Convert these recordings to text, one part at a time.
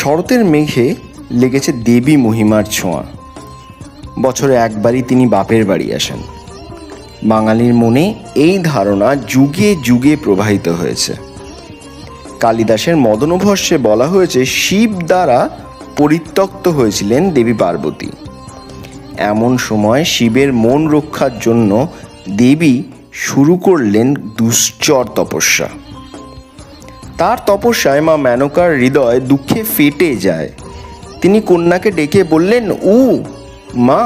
শরতের মেঘে লেগেছে দেবী মহিমার ছোঁয়া। বছরে একবারই তিনি বাপের বাড়ি আসেন। বাঙালির মনে এই ধারণা যুগে যুগে প্রবাহিত হয়েছে। কালিদাসের মদনভস্যে বলা হয়েছে শিব দ্বারা পরিত্যক্ত হয়েছিলেন দেবী পার্বতী। এমন সময় শিবের মন রক্ষার জন্য দেবী শুরু করলেন দুশ্চর তপস্যা। তার তপস্যায় মা মেনকার হৃদয় দুঃখে ফেটে যায়। তিনি কন্যাকে ডেকে বললেন, উ মা,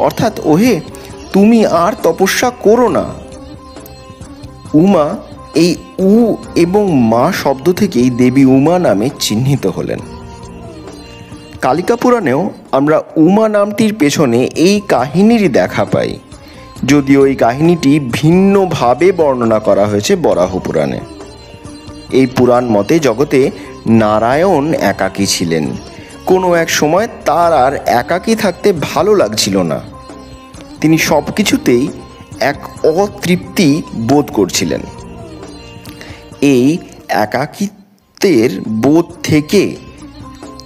অর্থাৎ ওহে, তুমি আর তপস্যা করো না। উমা, এই উ এবং মা শব্দ থেকেই দেবী উমা নামে চিহ্নিত হলেন। কালিকা পুরাণেও আমরা উমা নামটির পেছনে এই কাহিনীরই দেখা পাই, যদিও এই কাহিনীটি ভিন্নভাবে বর্ণনা করা হয়েছে বরাহ পুরাণে। এই পুরাণ মতে জগতে নারায়ণ একাকী ছিলেন। কোনো এক সময় তার আর একাকী থাকতে ভালো লাগছিল না। তিনি সব কিছুতেই এক অতৃপ্তি বোধ করছিলেন। এই একাকিত্বের বোধ থেকে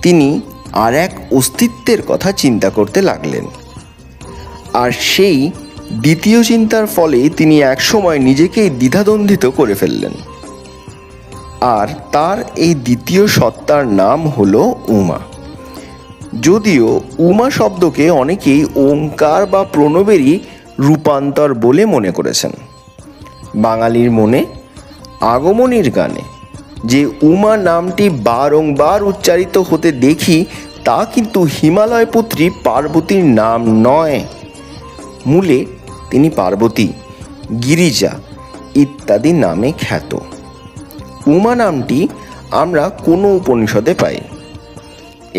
তিনি আর এক অস্তিত্বের কথা চিন্তা করতে লাগলেন। আর সেই দ্বিতীয় চিন্তার ফলে তিনি একসময় নিজেকেই দ্বিধাদ্বন্দ্বিত করে ফেললেন। আর তার এই দ্বিতীয় সত্তার নাম হলো উমা। যদিও উমা শব্দকে অনেকেই ওঙ্কার বা প্রণবেরই রূপান্তর বলে মনে করেছেন। বাঙালির মনে আগমনীর গানে যে উমা নামটি বারংবার উচ্চারিত হতে দেখি, তা কিন্তু হিমালয় পুত্রী পার্বতীর নাম নয়। মূলে তিনি পার্বতী, গিরিজা ইত্যাদি নামে খ্যাত। উমা নামটি আমরা কোনো উপনিষদে পাই।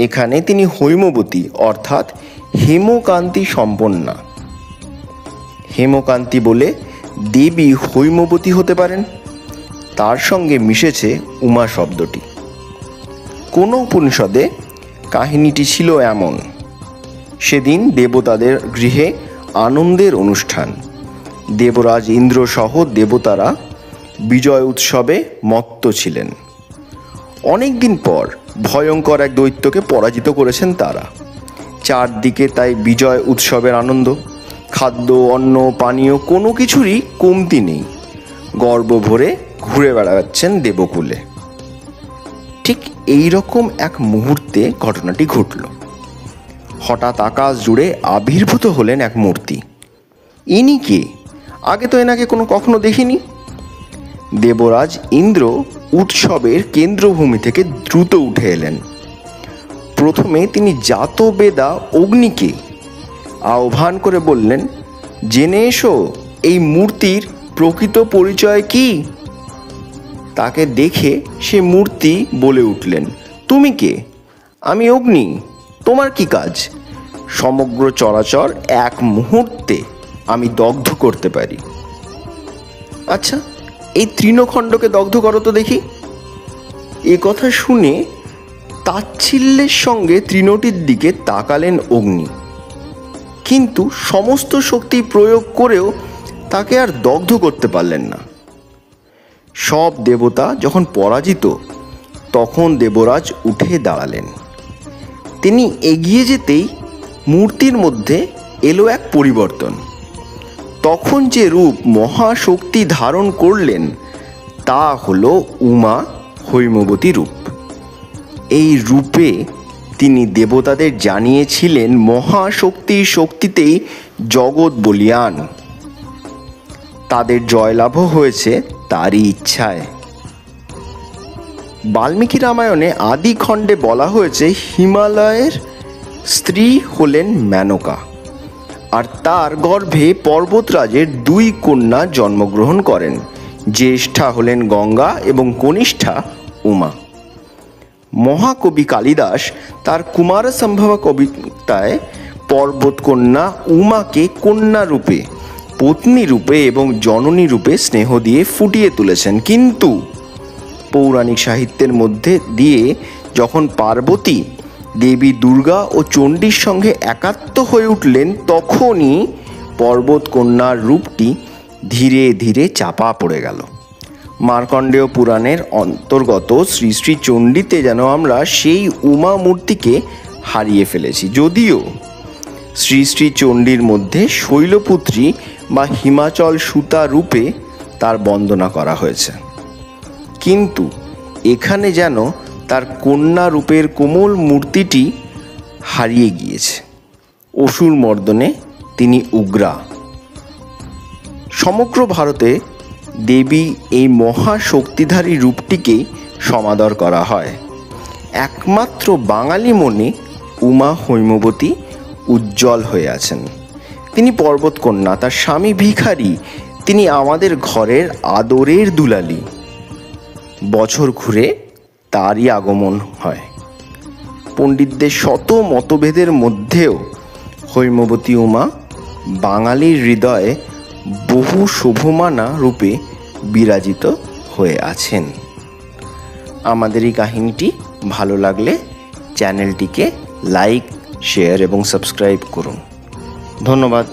এখানে তিনি হৈমবতী অর্থাৎ হেমকান্তি সম্পন্না। হেমকান্তি বলে দেবী হৈমবতী হতে পারেন। তার সঙ্গে মিশেছে উমা শব্দটি। কোনো উপনিষদে কাহিনীটি ছিল এমন: সেদিন দেবতাদের গৃহে আনন্দের অনুষ্ঠান। দেবরাজ ইন্দ্র সহ দেবতারা বিজয় উৎসবে মত্ত ছিলেন। অনেক দিন পর ভয়ঙ্কর এক দৈত্যকে পরাজিত করেছেন তারা। চারদিকে তাই বিজয় উৎসবের আনন্দ। খাদ্য, অন্ন, পানীয় কোনো কিছুরই কমতি নেই। গর্ব ভরে ঘুরে বেড়াচ্ছেন দেবকুলে। ঠিক এই রকম এক মুহূর্তে ঘটনাটি ঘটল। হঠাৎ আকাশ জুড়ে আবির্ভূত হলেন এক মূর্তি। ইনি কে? আগে তো এনাকে কখনো দেখিনি। দেবরাজ ইন্দ্র উৎসবের কেন্দ্রভূমি থেকে দ্রুত উঠে এলেন। প্রথমে তিনি জাতবেদা অগ্নিকে আহ্বান করে বললেন, জেনে এসো এই মূর্তির প্রকৃত পরিচয় কি। তাকে দেখে সে মূর্তি বলে উঠলেন, তুমি কে? আমি অগ্নি, তোমার কি কাজ? সমগ্র চরাচর এক মুহূর্তে আমি দগ্ধ করতে পারি। আচ্ছা, এই তৃণখণ্ডকে দগ্ধ করো তো দেখি। এ কথা শুনে তাচ্ছিল্যের সঙ্গে তৃণটির দিকে তাকালেন অগ্নি, কিন্তু সমস্ত শক্তি প্রয়োগ করেও তাকে আর দগ্ধ করতে পারলেন না। সব দেবতা যখন পরাজিত, তখন দেবরাজ উঠে দাঁড়ালেন। তিনি এগিয়ে যেতেই মূর্তির মধ্যে এলো এক পরিবর্তন। তখন যে রূপ মহাশক্তি ধারণ করলেন, তা হলো উমা হৈমবতী রূপ। এই রূপে তিনি দেবতাদের জানিয়েছিলেন মহাশক্তির শক্তিতেই জগৎ বলীয়ান। তাদের জয়লাভও হয়েছে তারই ইচ্ছায়। বাল্মীকি রামায়ণে আদি খণ্ডে বলা হয়েছে হিমালয়ের স্ত্রী হলেন মেনকা, আর তার গর্ভে পর্বতরাজের দুই কন্যা জন্মগ্রহণ করেন। জ্যেষ্ঠা হলেন গঙ্গা এবং কনিষ্ঠা উমা। মহাকবি কালিদাস তার কুমারসম্ভবা কবিতায় পর্বতকন্যা উমাকে কন্যা রূপে, পত্নী রূপে এবং জননী রূপে স্নেহ দিয়ে ফুটিয়ে তুলেছেন। কিন্তু পৌরাণিক সাহিত্যের মধ্যে দিয়ে যখন পার্বতী দেবী দুর্গা ও চণ্ডীর সঙ্গে একাত্ম হয়ে উঠলেন, তখনই পর্বতকন্যার রূপটি ধীরে ধীরে চাপা পড়ে গেল। মার্কণ্ডেয় পুরাণের অন্তর্গত শ্রী শ্রী চণ্ডীতে যেন আমরা সেই উমা মূর্তিকে হারিয়ে ফেলেছি। যদিও শ্রী শ্রী চণ্ডীর মধ্যে শৈলপুত্রী বা হিমাচল সুতা রূপে তার বন্দনা করা হয়েছে, কিন্তু এখানে যেন তার কন্যা রূপের কোমল মূর্তিটি হারিয়ে গিয়েছে। অসুর মর্দনে তিনি উগ্রা। সমগ্র ভারতে দেবী এই মহাশক্তিধারী রূপটিকেই সমাদর করা হয়। একমাত্র বাঙালি মনে উমা হৈমবতী উজ্জ্বল হয়ে আছেন। তিনি পর্বতকন্যা, তার স্বামী ভিখারি, তিনি আমাদের ঘরের আদরের দুলালি। বছর ঘুরে তারই আগমন হয়। পণ্ডিতদের শত মতভেদের মধ্যেও হৈমবতী উমা বাঙালির হৃদয়ে বহু শোভমানা রূপে বিরাজিত হয়ে আছেন। আমাদের এই কাহিনীটি ভালো লাগলে চ্যানেলটিকে লাইক, শেয়ার এবং সাবস্ক্রাইব করুন। ধন্যবাদ।